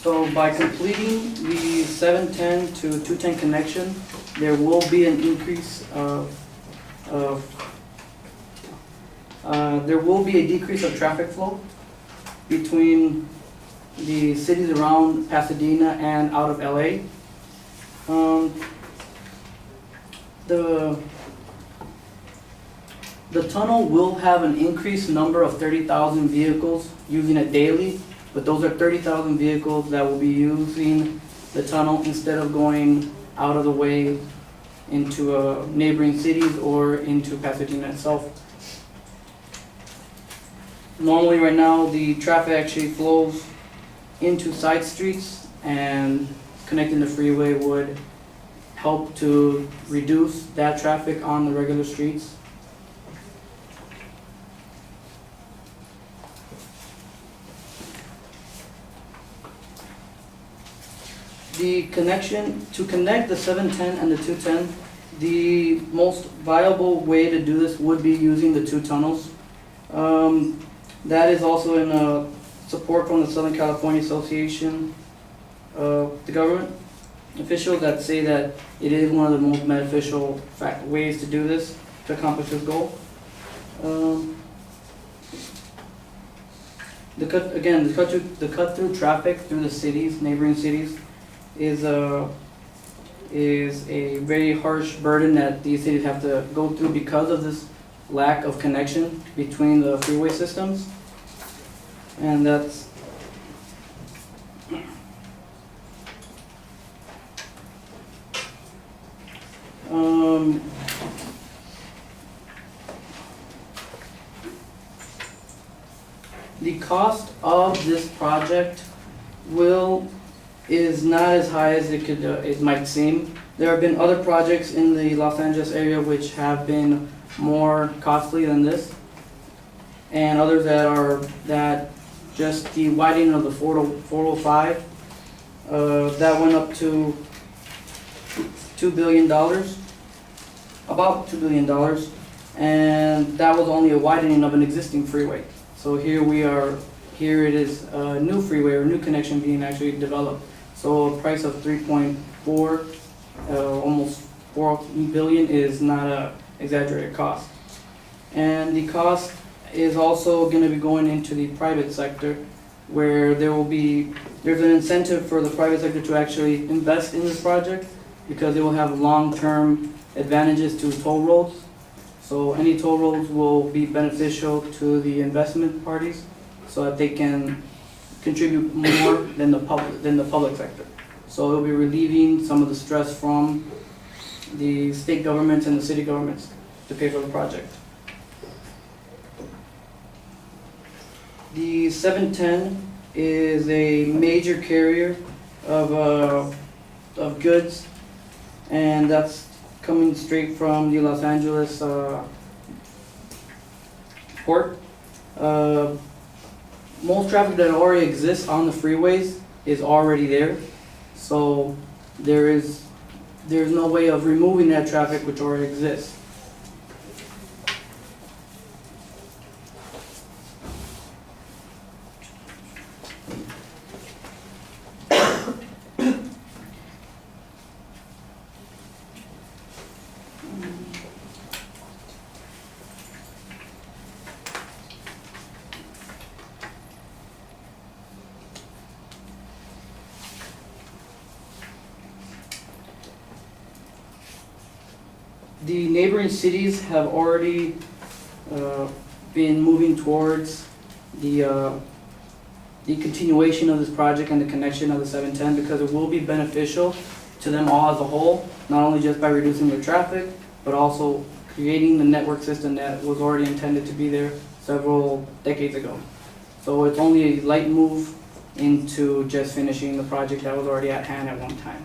So by completing the 710 to 210 connection, there will be an increase there will be a decrease of traffic flow between the cities around Pasadena and out of LA. The tunnel will have an increased number of 30,000 vehicles using it daily, but those are 30,000 vehicles that will be using the tunnel instead of going out of the way into neighboring cities or into Pasadena itself. Normally right now the traffic actually flows into side streets, and connecting the freeway would help to reduce that traffic on the regular streets. The connection, to connect the 710 and the 210, the most viable way to do this would be using the two tunnels. That is also in support from the Southern California Association of the government officials that say that it is one of the most beneficial ways to do this, to accomplish this goal. The cut through traffic through the cities, neighboring cities, is a very harsh burden that these cities have to go through because of this lack of connection between the freeway systems. And that's the cost of this project is not as high as it might seem. There have been other projects in the Los Angeles area which have been more costly than this, and others that just the widening of the 405 that went up to $2 billion, about $2 billion, and that was only a widening of an existing freeway. So here it is a new freeway or new connection being actually developed. So a price of 3.4, almost 4 billion is not an exaggerated cost. And the cost is also going to be going into the private sector, where there's an incentive for the private sector to actually invest in this project because it will have long-term advantages to toll roads. So any toll roads will be beneficial to the investment parties so that they can contribute more than the public sector. So it will be relieving some of the stress from the state governments and the city governments to pay for the project. The 710 is a major carrier of goods, and that's coming straight from the Los Angeles port. Most traffic that already exists on the freeways is already there, so there's no way of removing that traffic which already exists. The neighboring cities have already been moving towards the continuation of this project and the connection of the 710 because it will be beneficial to them all as a whole, not only just by reducing their traffic, but also creating the network system that was already intended to be there several decades ago. So it's only a light move into just finishing the project that was already at hand at one time.